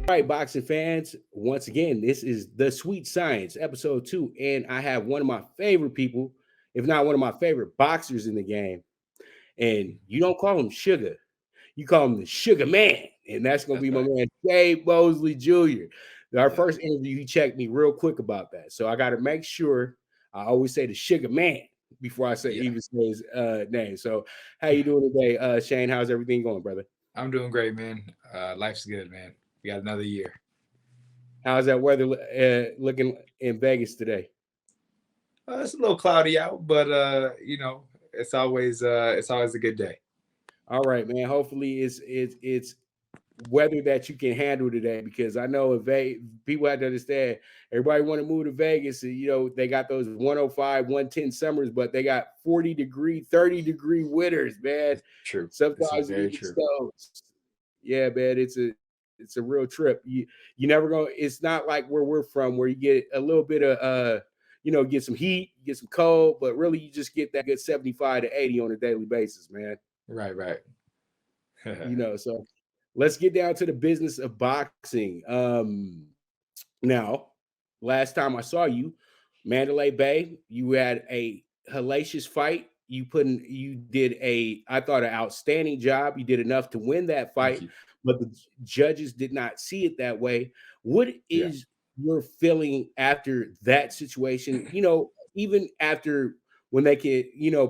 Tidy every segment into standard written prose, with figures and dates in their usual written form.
All right, boxing fans, once again, this is The Sweet Science, episode 2. And I have one of my favorite people, if not one of my favorite boxers in the game. And you don't call him Sugar, you call him the Sugar Man. And that's going to That's be my right. man, Jay Mosley Jr. Our Yeah. first interview, he checked me real quick about that. So I got to make sure I always say the Sugar Man before I say Yeah. even say his name. So how you doing today, Shane? How's everything going, brother? I'm doing great, man. Life's good, man. We got another year. How's that weather looking in Vegas today? It's a little cloudy out, but it's always a good day. All right, man. Hopefully, it's weather that you can handle today because I know if people have to understand everybody want to move to Vegas and they got those 105, 110 summers, but they got 40-degree, 30-degree winters, man. It's true. This is Sometimes it very even true. snows. Yeah, man. It's a real trip. You never go. It's not like where we're from where you get a little bit of get some heat, get some cold, but really you just get that good 75 to 80 on a daily basis, man. Right, right. So let's get down to the business of boxing. Now, last time I saw you, Mandalay Bay, you had a hellacious fight. You did I thought, an outstanding job. You did enough to win that Thank fight, you. but the judges did not see it that way. What Yeah. is your feeling after that situation? Even after when they can,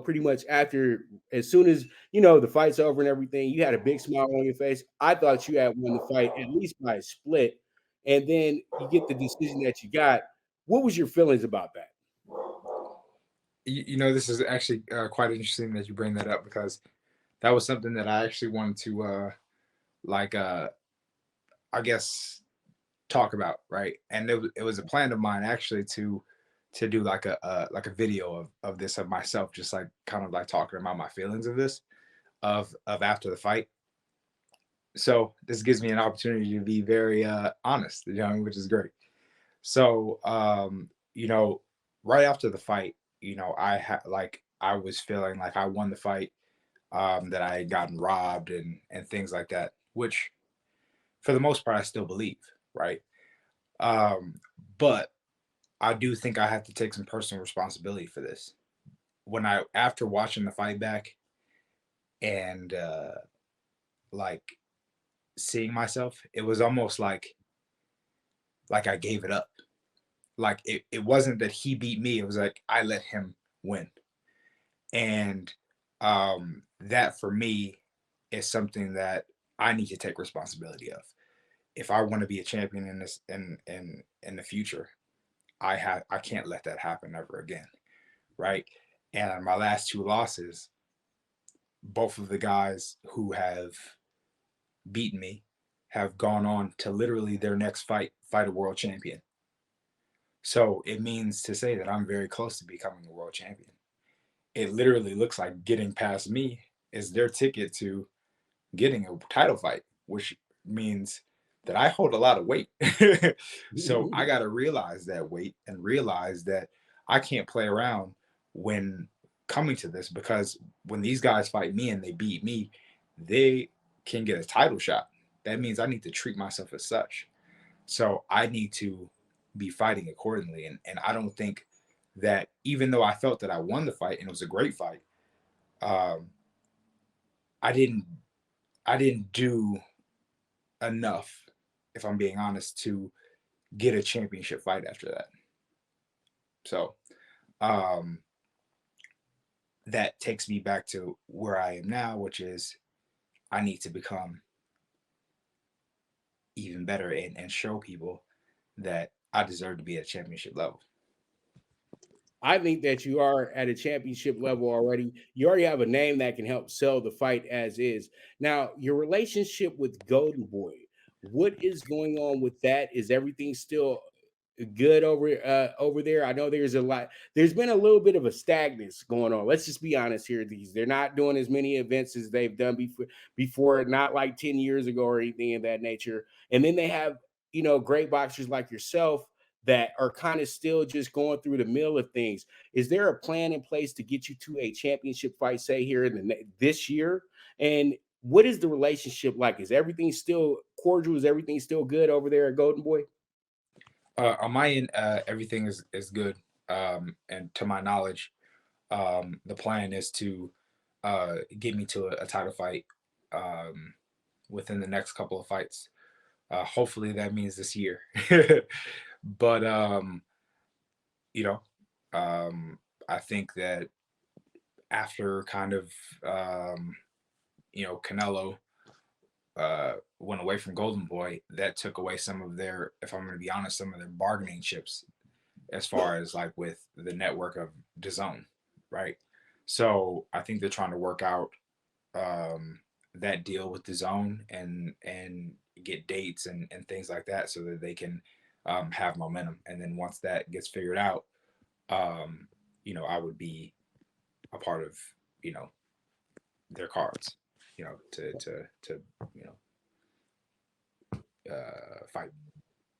pretty much after, as soon as the fight's over and everything, you had a big smile on your face. I thought you had won the fight at least by a split, and then you get the decision that you got. What was your feelings about that? This is actually quite interesting that you bring that up because that was something that I actually wanted to like I guess talk about, right? And it was a plan of mine actually to do like a video of this of myself, just like kind of like talking about my feelings of this of after the fight. So this gives me an opportunity to be very honest, which is great. So right after the fight, I was feeling like I won the fight, that I had gotten robbed and things like that, which for the most part I still believe, right? Um, but I do think I have to take some personal responsibility for this. When I After watching the fight back and like seeing myself, it was almost like I gave it up. Like it wasn't that he beat me, it was like I let him win. And that for me is something that I need to take responsibility of. If I want to be a champion in this in the future, I can't let that happen ever again, right? And my last two losses, both of the guys who have beaten me have gone on to literally their next fight a world champion. So it means to say that I'm very close to becoming a world champion. It literally looks like getting past me is their ticket to getting a title fight, which means that I hold a lot of weight. So I got to realize that weight and realize that I can't play around when coming to this, because when these guys fight me and they beat me, they can get a title shot. That means I need to treat myself as such. So I need to be fighting accordingly. And I don't think that, even though I felt that I won the fight and it was a great fight, um, I didn't I didn't do enough, if I'm being honest, to get a championship fight after that. So um, that takes me back to where I am now, which is I need to become even better and show people that I deserve to be at championship level. I think that you are at a championship level already. You already have a name that can help sell the fight as is. Now, your relationship with Golden Boy, what is going on with that? Is everything still good over there? I know there's a lot. There's been a little bit of a stagnance going on. Let's just be honest here. They're not doing as many events as they've done before, not like 10 years ago or anything of that nature. And then they have, great boxers like yourself that are kind of still just going through the mill of things. Is there a plan in place to get you to a championship fight, say here in this year? And what is the relationship like? Is everything still cordial? Is everything still good over there at Golden Boy? On my end, everything is good. And to my knowledge, the plan is to get me to a title fight um, within the next couple of fights. Hopefully, that means this year. But you know, I think that after kind of Canelo went away from Golden Boy, that took away some of their, if I'm going to be honest, some of their bargaining chips as far as like with the network of DAZN, right? So I think they're trying to work out that deal with DAZN and get dates and things like that so that they can have momentum. And then once that gets figured out, I would be a part of you know their cards, to fight.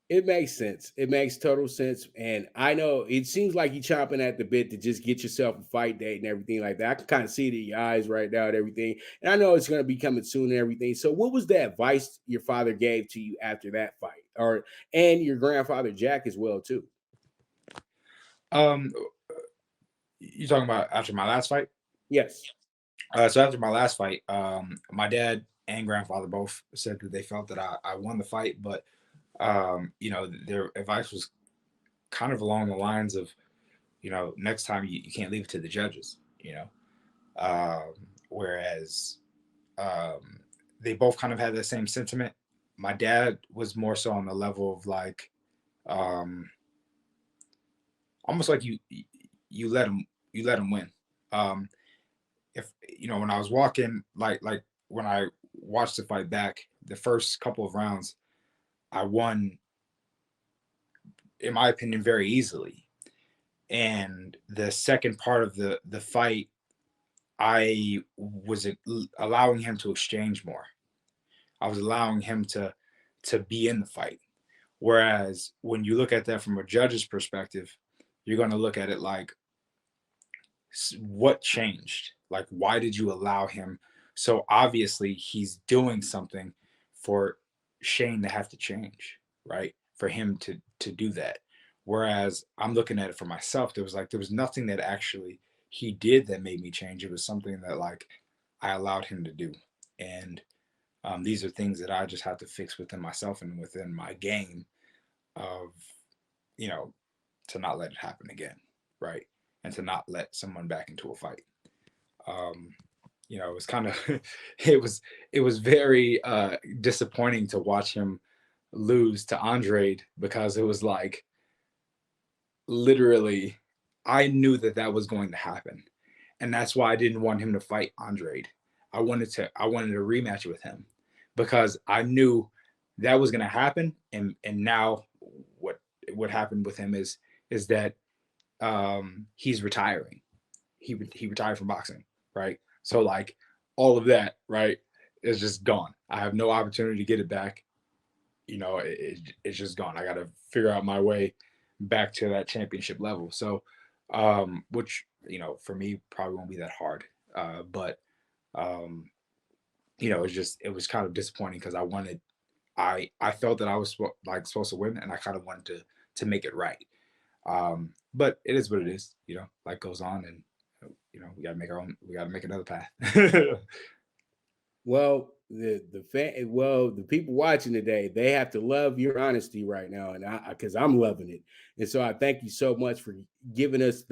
It makes sense. It makes total sense. And I know it seems like you're chomping at the bit to just get yourself a fight date and everything like that. I can kind of see it in your eyes right now and everything. And I know it's going to be coming soon and everything. So, what was the advice your father gave to you after that fight, or and your grandfather Jack as well too? Um, you talking about after my last fight? Yes. So after my last fight, my dad and grandfather both said that they felt that I won the fight, but their advice was kind of along the lines of, next time you can't leave it to the judges, whereas they both kind of had the same sentiment. My dad was more so on the level of like, um, almost like you let him win. Um, if when I was walking, like when I watched the fight back, the first couple of rounds, I won, in my opinion, very easily. And the second part of the fight, I was allowing him to exchange more. I was allowing him to be in the fight. Whereas when you look at that from a judge's perspective, you're going to look at it like, what changed? Like, why did you allow him? So obviously, he's doing something for Shane to have to change, right? For him to do that. Whereas I'm looking at it for myself, there was nothing that actually he did that made me change. It was something that like I allowed him to do, and these are things that I just have to fix within myself and within my game of you know to not let it happen again, right? And to not let someone back into a fight. Um, it was kind of it was very disappointing to watch him lose to Andre because it was like literally I knew that that was going to happen, and that's why I didn't want him to fight Andre. I wanted a rematch with him because I knew that was going to happen, and now what happened with him is that he's retiring. He retired from boxing, right? So like all of that, right, is just gone. I have no opportunity to get it back. It's just gone. I got to figure out my way back to that championship level. So, which for me probably won't be that hard. But um, it was kind of disappointing because I felt that I was supposed to win, and I kind of wanted to make it right. But it is what it is. Life goes on, and we got to make another path. Well, the people watching today, they have to love your honesty right now, and I because I'm loving it, and so I thank you so much for giving us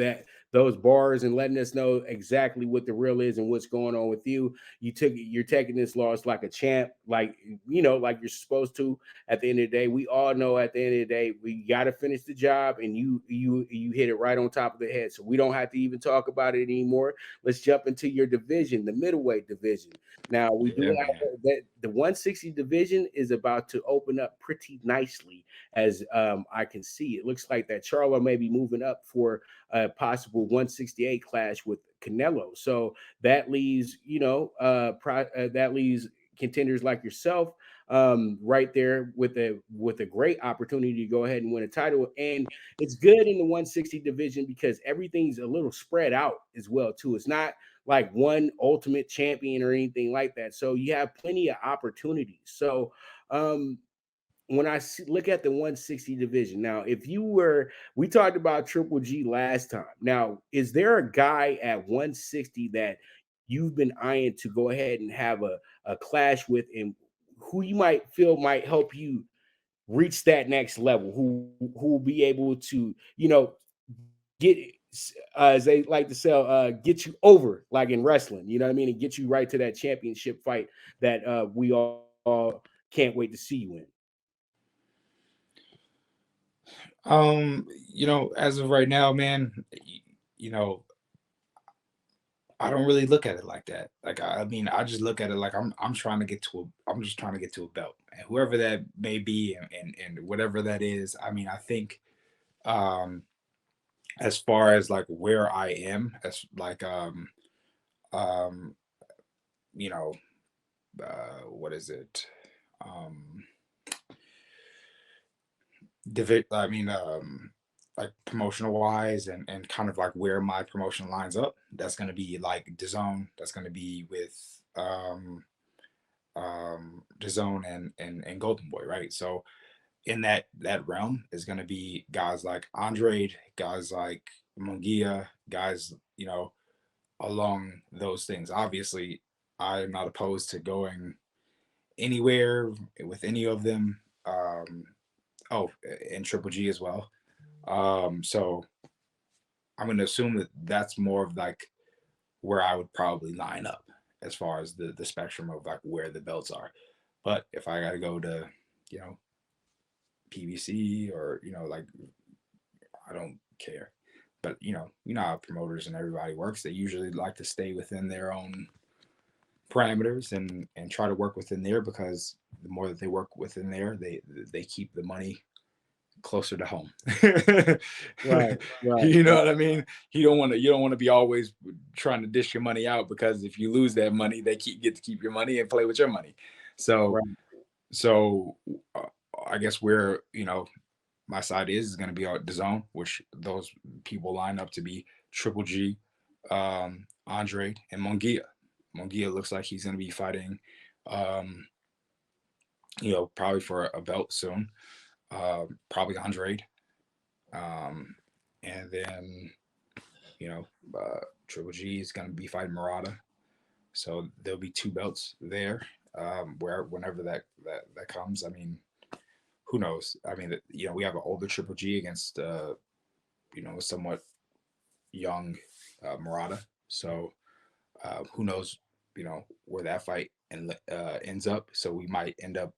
those bars and letting us know exactly what the real is and what's going on with you. You're taking this loss like a champ, like you're supposed to. At the end of the day, we all know at the end of the day we got to finish the job, and you hit it right on top of the head. So we don't have to even talk about it anymore. Let's jump into your division, the middleweight division. Now we do Yeah, have man. that the 160 division is about to open up pretty nicely, as I can see. It looks like that Charlo may be moving up for a possible 168 clash with Canelo. So that leaves, that leaves contenders like yourself right there with a great opportunity to go ahead and win a title. And it's good in the 160 division because everything's a little spread out as well too. It's not like one ultimate champion or anything like that. So you have plenty of opportunities. So when I look at the 160 division now, if you were, we talked about Triple G last time. Now, is there a guy at 160 that you've been eyeing to go ahead and have a clash with, and who you might feel might help you reach that next level, who will be able to, get, as they like to sell, get you over, like in wrestling, you know what I mean, and get you right to that championship fight that we all can't wait to see you in. As of right now, man, you know, I don't really look at it like that. Like I mean, I just look at it like I'm trying to get to I'm just trying to get to a belt, and whoever that may be, and whatever that is. I mean, I think um as far as like where I am, as like um you know what is it, um I mean, like promotional wise, and kind of like where my promotion lines up. That's gonna be like DAZN. That's gonna be with DAZN and Golden Boy, right? So in that realm is gonna be guys like Andre, guys like Mungia, guys, along those things. Obviously, I'm not opposed to going anywhere with any of them. Oh, and Triple G as well. So I'm going to assume that that's more of like where I would probably line up as far as the spectrum of like where the belts are. But if I got to go to, you know, PBC or, like, I don't care. But you know how promoters and everybody works. They usually like to stay within their own parameters and try to work within there, because the more that they work within there, they keep the money closer to home. Right, right, You know right, what I mean? You don't want to be always trying to dish your money out, because if you lose that money, they get to keep your money and play with your money. So right. so uh, I guess where my side is going to be the zone, which those people line up to be Triple G, Andre, and Mungia. Mungia looks like he's going to be fighting, um, probably for a belt soon. Probably Andre, um, and then you know, Triple G is going to be fighting Murata. So there'll be two belts there. Where whenever that comes, I mean, who knows? I mean, we have an older Triple G against a somewhat young Murata. So who knows? Where that fight ends up. So we might end up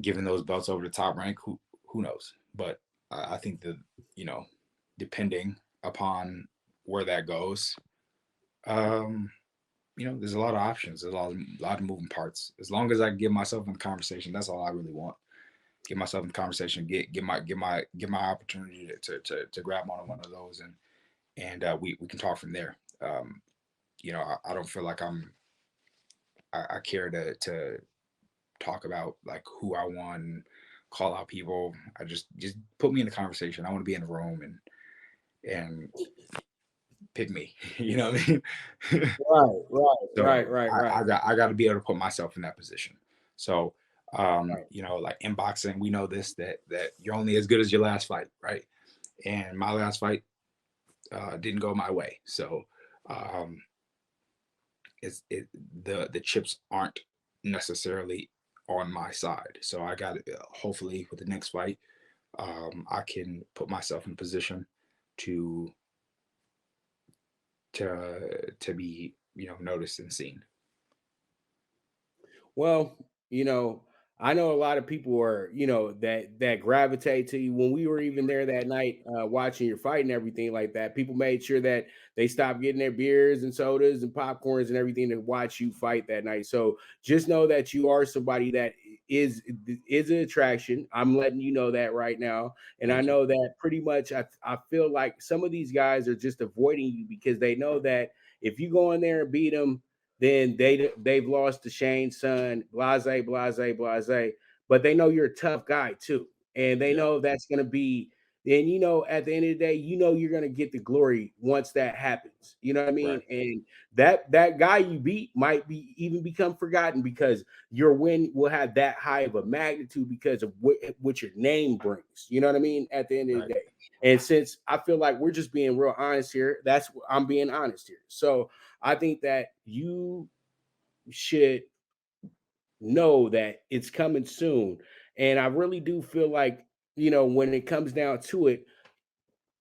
giving those belts over the top rank. Who knows? But I think that you know, depending upon where that goes, um, there's a lot of options. There's a lot of moving parts. As long as I get myself in the conversation, that's all I really want. Get myself in the conversation. Get my opportunity to grab on one of those, and we can talk from there. I don't feel like I care to talk about like who I want, call out people. I just put me in the conversation. I want to be in the room and pick me. You know what I mean? Right, right, right, So right, right, I got to be able to put myself in that position. So right. like in boxing, we know this, that you're only as good as your last fight, right? And my last fight didn't go my way. So um, the chips aren't necessarily on my side. So I got hopefully with the next fight, I can put myself in position to to be noticed and seen. Well, you know, I know a lot of people are, that gravitate to you. When we were even there that night, watching your fight and everything like that, people made sure that they stopped getting their beers and sodas and popcorns and everything to watch you fight that night. So just know that you are somebody that is an attraction. I'm letting you know that right now, and I Thank you. know that pretty much. I feel like some of these guys are just avoiding you because they know that if you go in there and beat them, then they've lost to Shane's son, blase. But they know you're a tough guy too, and they Yeah. know that's going to be then at the end of the day, you're gonna get the glory once that happens. You know what I mean? Right. And that guy you beat might be even become forgotten because your win will have that high of a magnitude because of what your name brings. You know what I mean? At the end of the Right. day. And since I feel like we're just being real honest here, I'm being honest here. So I think that you should know that it's coming soon. And I really do feel like, when it comes down to it,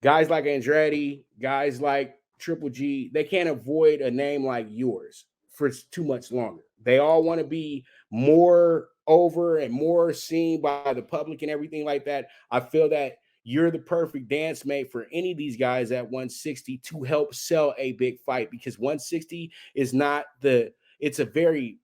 guys like Andretti, guys like Triple G, they can't avoid a name like yours for too much longer. They all want to be more over and more seen by the public and everything like that. I feel that you're the perfect dance mate for any of these guys at 160 to help sell a big fight because 160 is not it's a very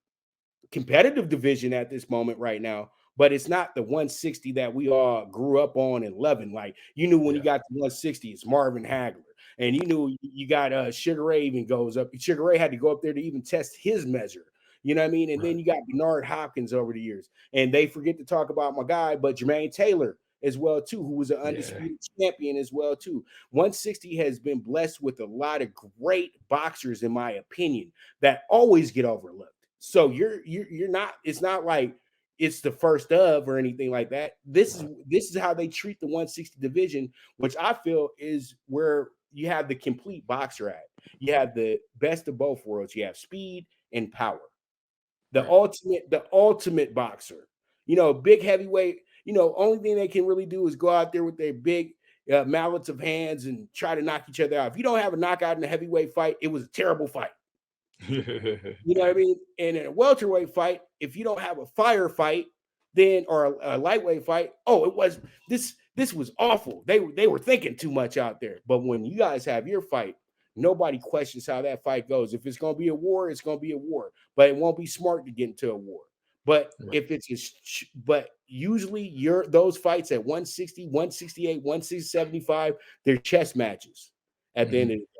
competitive division at this moment right now, but it's not the 160 that we all grew up on and loving. Like you knew when you Yeah. got to 160, it's Marvin Hagler, and you knew you got Sugar Ray even goes up. Sugar Ray had to go up there to even test his measure. You know what I mean? And then Right. you got Bernard Hopkins over the years, and they forget to talk about my guy, but Jermaine Taylor as well too, who was an Yeah. undisputed champion as well too. 160 has been blessed with a lot of great boxers, in my opinion, that always get overlooked. So you're not. It's not like it's the first of or anything like that. Right. This is how they treat the 160 division, which I feel is where you have the complete boxer at. You have the best of both worlds. You have speed and power. Right. The ultimate boxer. Big heavyweight. Only thing they can really do is go out there with their big mallets of hands and try to knock each other out. If you don't have a knockout in a heavyweight fight, it was a terrible fight. You know what I mean? And in a welterweight fight, if you don't have a firefight, then or a lightweight fight, oh, it was this was awful. They were thinking too much out there. But when you guys have your fight, nobody questions how that fight goes. If it's going to be a war, it's going to be a war. But it won't be smart to get into a war. But Right. if it's but usually those fights at 160, 168, 175, they're chess matches at the end Mhm. of the day.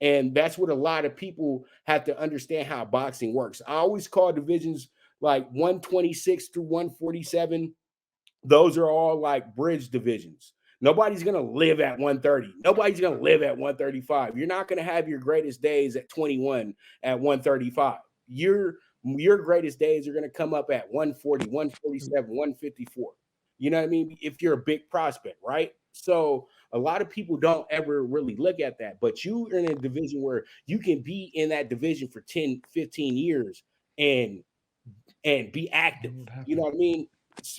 And that's what a lot of people have to understand how boxing works. I always call divisions like 126 through 147. Those are all like bridge divisions. Nobody's going to live at 130. Nobody's going to live at 135. You're not going to have your greatest days at 21 at 135. Your greatest days are going to come up at 140, 147, 154. You know what I mean? If you're a big prospect, right? So a lot of people don't ever really look at that, but you are in a division where you can be in that division for 10, 15 years and be active. What You know happened? what I mean?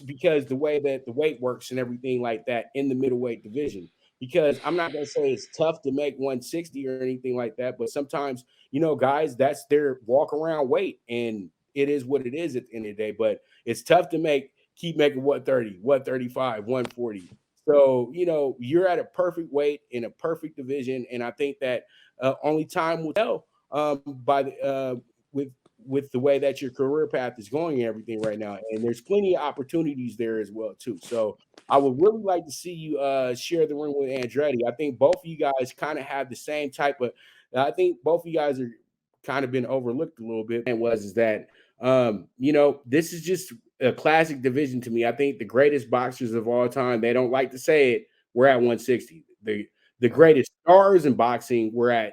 Because the way that the weight works and everything like that in the middleweight division. Because I'm not gonna say it's tough to make 160 or anything like that, but sometimes guys, that's their walk around weight, and it is what it is at the end of the day. But it's tough to keep making 130, 135, 140. So you're at a perfect weight in a perfect division, and I think that only time will tell by the with the way that your career path is going and everything right now. And there's plenty of opportunities there as well too. So I would really like to see you share the ring with Andretti. I think both of you guys kind of have the same type of. I think both of you guys are kind of been overlooked a little bit. And was is that this is just a classic division to me. I think the greatest boxers of all time. They don't like to say it. We're at 160. The Right. greatest stars in boxing were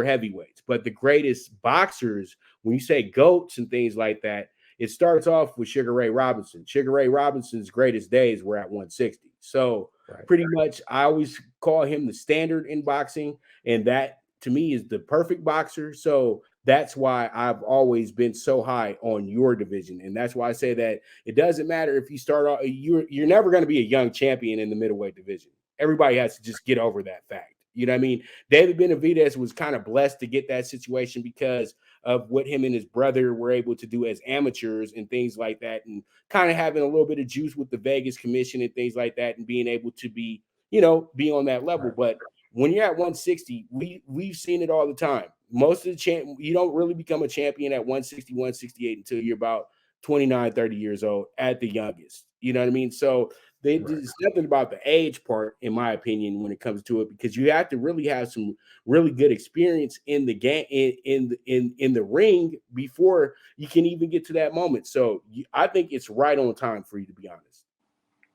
heavyweights, but the greatest boxers, when you say goats and things like that, it starts off with Sugar Ray Robinson. Sugar Ray Robinson's greatest days were at 160. So Right. pretty much I always call him the standard in boxing, and that to me is the perfect boxer. So that's why I've always been so high on your division. And that's why I say that it doesn't matter if you start off, you're never going to be a young champion in the middleweight division. Everybody has to just get over that fact. You know what I mean? David Benavidez was kind of blessed to get that situation because of what him and his brother were able to do as amateurs and things like that, and kind of having a little bit of juice with the Vegas Commission and things like that, and being able to be on that level. Right. But when you're at 160, we've seen it all the time. Most of the you don't really become a champion at 160, 168 until you're about 29, 30 years old at the youngest. You know what I mean? So Right. there's nothing about the age part, in my opinion, when it comes to it, because you have to really have some really good experience in the game in the ring before you can even get to that moment. So I think it's right on time for you, to be honest.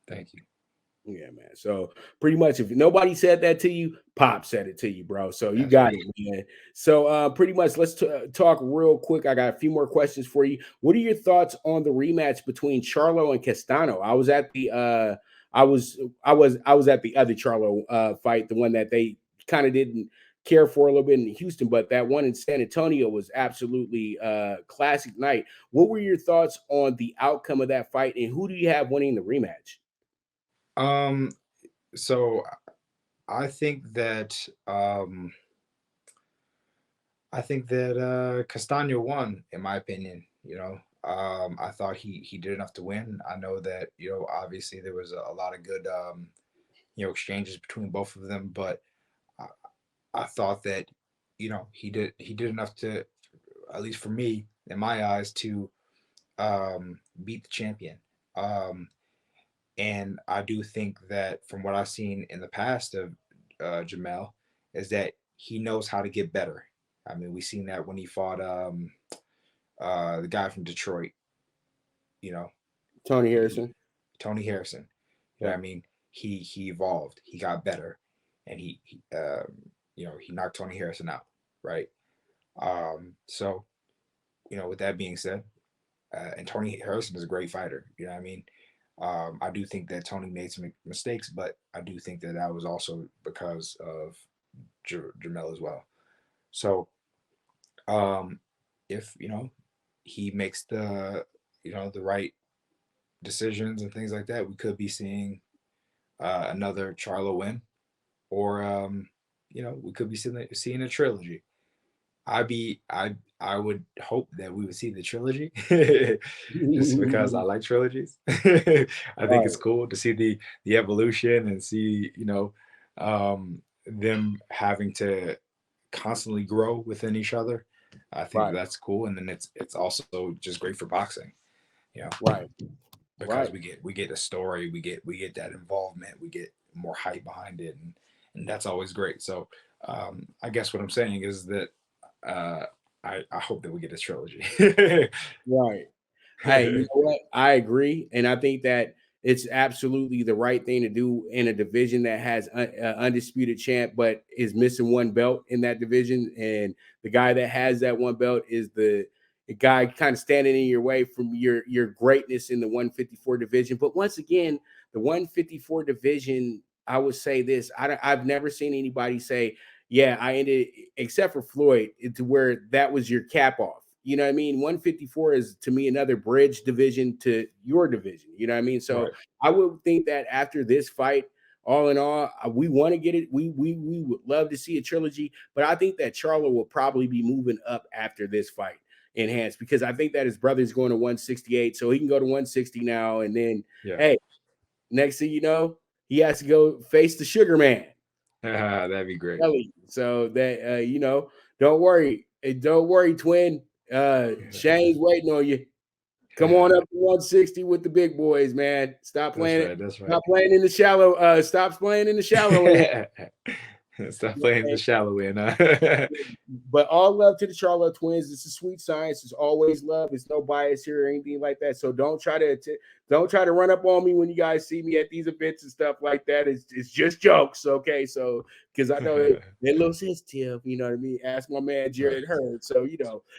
Thank you. Yeah, man. So pretty much, if nobody said that to you, Pop said it to you, bro. So you That's got right. it, man. So pretty much, let's talk real quick. I got a few more questions for you. What are your thoughts on the rematch between Charlo and Castano? I was at the I was at the other Charlo fight, the one that they kind of didn't care for a little bit in Houston, but that one in San Antonio was absolutely classic night. What were your thoughts on the outcome of that fight, and who do you have winning the rematch? Um, so I think that Castano won, in my opinion. I thought he did enough to win. I know that obviously there was a lot of good exchanges between both of them, but I, I thought that he did enough to, at least for me in my eyes, to beat the champion. Um, and I do think that from what I've seen in the past of Jamel, is that he knows how to get better. I mean, we seen that when he fought the guy from Detroit, you know, Tony he, Harrison. Tony Harrison. You know Yeah. what I mean? He evolved, he got better, and he knocked Tony Harrison out, right? So with that being said, and Tony Harrison is a great fighter. You know what I mean? I do think that Tony made some mistakes, but I do think that that was also because of Jamel as well. So um, if he makes the right decisions and things like that, we could be seeing another Charlo win, or we could be seeing a trilogy. I would hope that we would see the trilogy, just because I like trilogies. I think it's Right, cool to see the evolution and see them having to constantly grow within each other. I think that right, that's cool, and then it's also just great for boxing, you know, right, because right. we get a story, we get that involvement, we get more hype behind it, and that's always great. So I guess what I'm saying is that uh, I hope that we get a trilogy. Right. Hey, you know what? I agree, and I think that it's absolutely the right thing to do in a division that has undisputed champ, but is missing one belt in that division, and the guy that has that one belt is the guy kind of standing in your way from your greatness in the 154 division. But once again, the 154 division, I would say this: I've never seen anybody say, "Yeah, I ended," except for Floyd, to where that was your cap off. You know what I mean? 154 is to me another bridge division to your division. You know what I mean? So Right. I would think that after this fight, all in all, we want to get it. We would love to see a trilogy, but I think that Charlo will probably be moving up after this fight enhanced, because I think that his brother's going to 168, so he can go to 160 now. And then, Yeah. hey, next thing you know, he has to go face the Sugar Man. That'd be great. Kelly. So that don't worry. Don't worry, twin. Shane's waiting on you. Come on up to 160 with the big boys, man. Stop That's playing it. right. That's right. Stop playing in the shallow. Stop playing in the shallow end. Stop playing the shallow end. Huh? But all love to the Charlotte Twins. It's a sweet science. It's always love. It's no bias here or anything like that. So don't try to run up on me when you guys see me at these events and stuff like that. It's just jokes, okay? So because I know they're a little sensitive, you know what I mean. Ask my man Right. Jared Hurd. So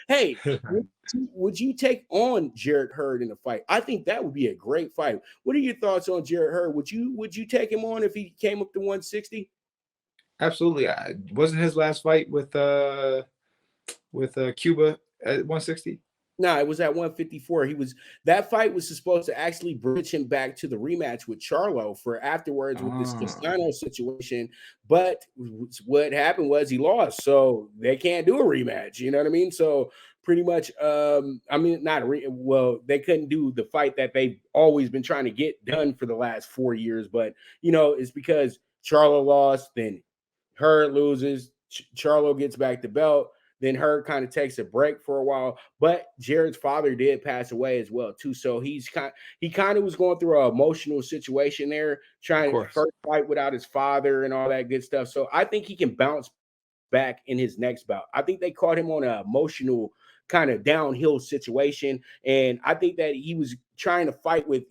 hey, would you take on Jared Hurd in a fight? I think that would be a great fight. What are your thoughts on Jared Hurd? Would you take him on if he came up to 160? Absolutely. Wasn't his last fight with Cuba at 160? No, it was at 154. That fight was supposed to actually bridge him back to the rematch with Charlo for afterwards with this Oh, Castano situation. But what happened was he lost, so they can't do a rematch. You know what I mean? So pretty much, I mean, not a well, they couldn't do the fight that they've always been trying to get done for the last 4 years. But it's because Charlo lost, then Hurd loses, Charlo gets back the belt. Then Hurd kind of takes a break for a while, but Jared's father did pass away as well too. So he kind of was going through an emotional situation there, of trying to course. first fight without his father and all that good stuff. So I think he can bounce back in his next bout. I think they caught him on an emotional kind of downhill situation, and I think that he was trying to fight with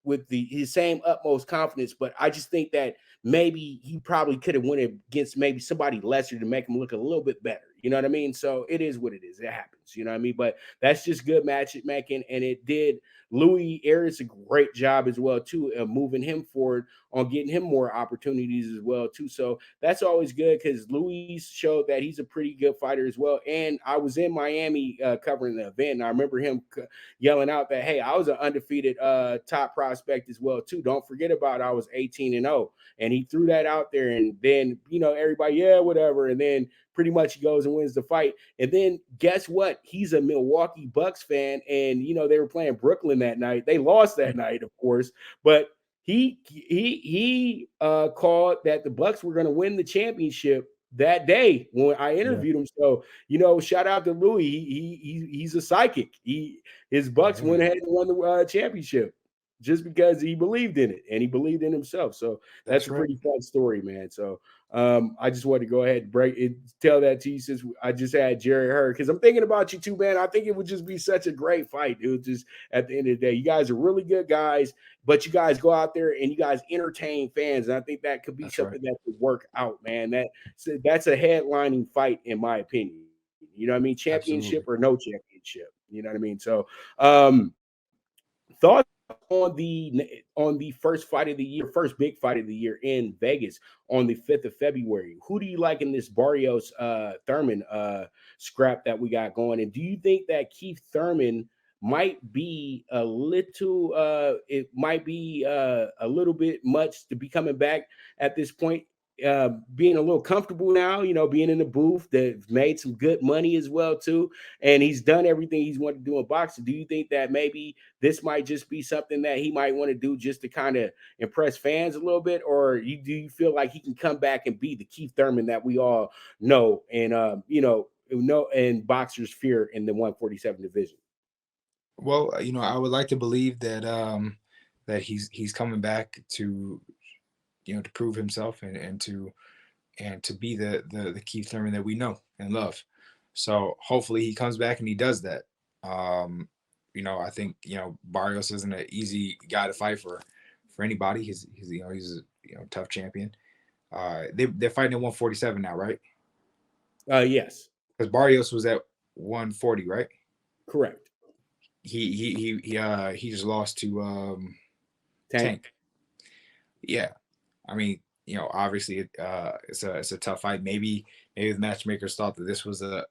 with the his same utmost confidence, but I just think that maybe he probably could have went against maybe somebody lesser to make him look a little bit better. You know what I mean? So it is what it is. It happens. You know what I mean? But that's just good matchmaking, and it did Louis Ayres a great job as well too, of moving him forward on getting him more opportunities as well too. So that's always good because Louis showed that he's a pretty good fighter as well. And I was in Miami covering the event, and I remember him yelling out that, hey, I was an undefeated top prospect as well too. Don't forget about I was 18-0, and he threw that out there, and then everybody, yeah, whatever, and then pretty much he goes and wins the fight. And then guess what? He's a Milwaukee Bucks fan, and they were playing Brooklyn that night. They lost that night, of course, but he called that the Bucks were going to win the championship that day when I interviewed him. So shout out to Louis. He's a psychic. His Bucks went ahead and won the championship just because he believed in it and he believed in himself. So that's a pretty fun story, man. So I just wanted to go ahead and break it, tell that to you since I just had Jerry Hurd, because I'm thinking about you too, man. I think it would just be such a great fight, dude. Just at the end of the day, you guys are really good guys, but you guys go out there and you guys entertain fans, and I think that could be something that could work out, man. That's a headlining fight, in my opinion. You know what I mean? Championship or no championship. You know what I mean? So, thoughts on the first fight of the year, first big fight of the year in Vegas on the 5th of February. Who do you like in this Barrios Thurman scrap that we got going? And do you think that Keith Thurman might be a little bit much to be coming back at this point? Being a little comfortable now, being in the booth, that made some good money as well too, and he's done everything he's wanted to do in boxing. Do you think that maybe this might just be something that he might want to do just to kind of impress fans a little bit, or do you feel like he can come back and be the Keith Thurman that we all know and and boxers fear in the 147 division? Well, I would like to believe that that he's coming back to to prove himself and to be the Keith Thurman that we know and love. So hopefully he comes back and he does that. I think Barrios isn't an easy guy to fight for anybody. He's a tough champion. They're fighting at 147 now, right? Yes. Because Barrios was at 140, right? Correct. He just lost to Tank. Yeah. I mean, obviously it's a tough fight. Maybe the matchmakers thought that this was a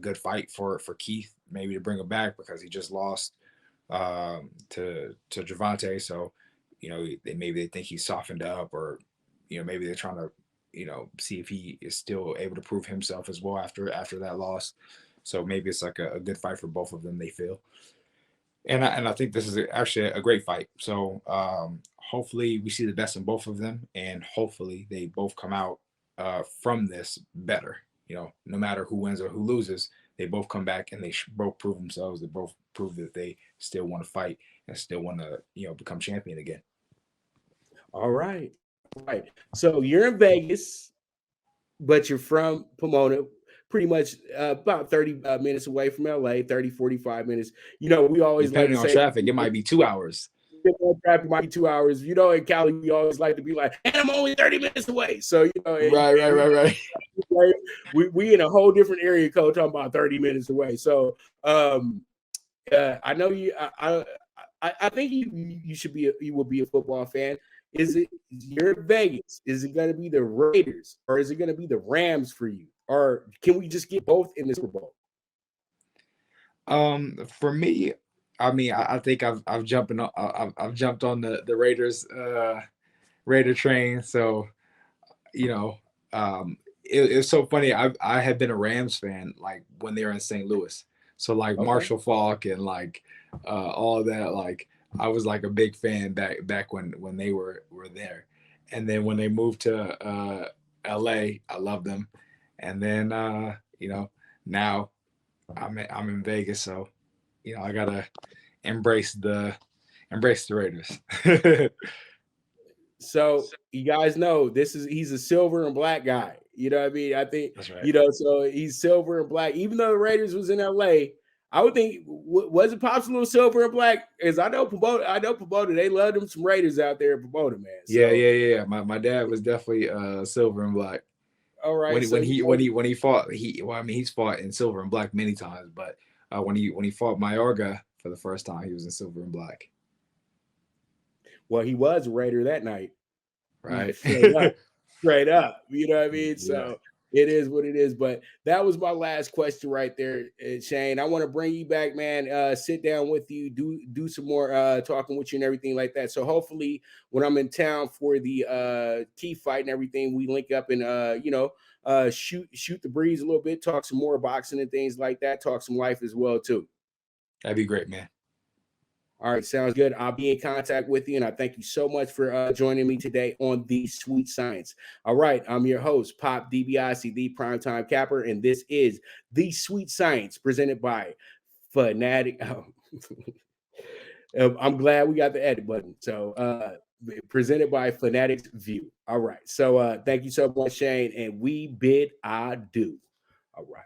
good fight for Keith, maybe to bring him back because he just lost to Gervonta. So, they think he's softened up, or maybe they're trying to see if he is still able to prove himself as well after that loss. So maybe it's like a good fight for both of them, they feel. And I think this is actually a great fight. So hopefully we see the best in both of them, and hopefully they both come out from this better. No matter who wins or who loses, they both come back and they both prove themselves. They both prove that they still want to fight and still want to become champion again. All right. Right. So you're in Vegas, but you're from Pomona, pretty much about 30 minutes away from LA, 30, 45 minutes. We always depending like to on say traffic, it might be 2 hours. Traffic might be 2 hours. In Cali, we always like to be like, and I'm only 30 minutes away. So, Right. We in a whole different area code talking about 30 minutes away. So I know you. I think you will be a football fan. You're in Vegas? Is it going to be the Raiders or is it going to be the Rams for you? Or can we just get both in the Super Bowl? For me, I mean, I think I've jumped on the Raiders Raider train. So it's so funny. I had been a Rams fan like when they were in St. Louis. So like Marshall Faulk and like all of that, like I was like a big fan back when they were there. And then when they moved to LA, I loved them. And then now I'm in Vegas, so I gotta embrace the Raiders. So you guys know he's a silver and black guy. You know what I mean? I think that's right. so he's silver and black. Even though the Raiders was in LA, I would think was it Pops a little silver and black? As I know Pomona, they love them some Raiders out there in Pomona, man. So, yeah. My dad was definitely silver and black. All right. When he fought, he's fought in silver and black many times, but when he fought Mayorga for the first time, he was in silver and black. Well, he was a Raider that night. Right. Straight up. You know what I mean? So it is what it is. But that was my last question right there, Shane. I want to bring you back, man. Sit down with you, do some more talking with you and everything like that. So hopefully when I'm in town for the key fight and everything, we link up and shoot the breeze a little bit, talk some more boxing and things like that, talk some life as well too. That'd be great, man. All right, sounds good. I'll be in contact with you, and I thank you so much for joining me today on The Sweet Science. All right, I'm your host, Pop DiBiase, the Primetime Capper, and this is The Sweet Science presented by Fanatic. I'm glad we got the edit button. So presented by Fanatics View. All right, so thank you so much, Shane, and we bid adieu. All right.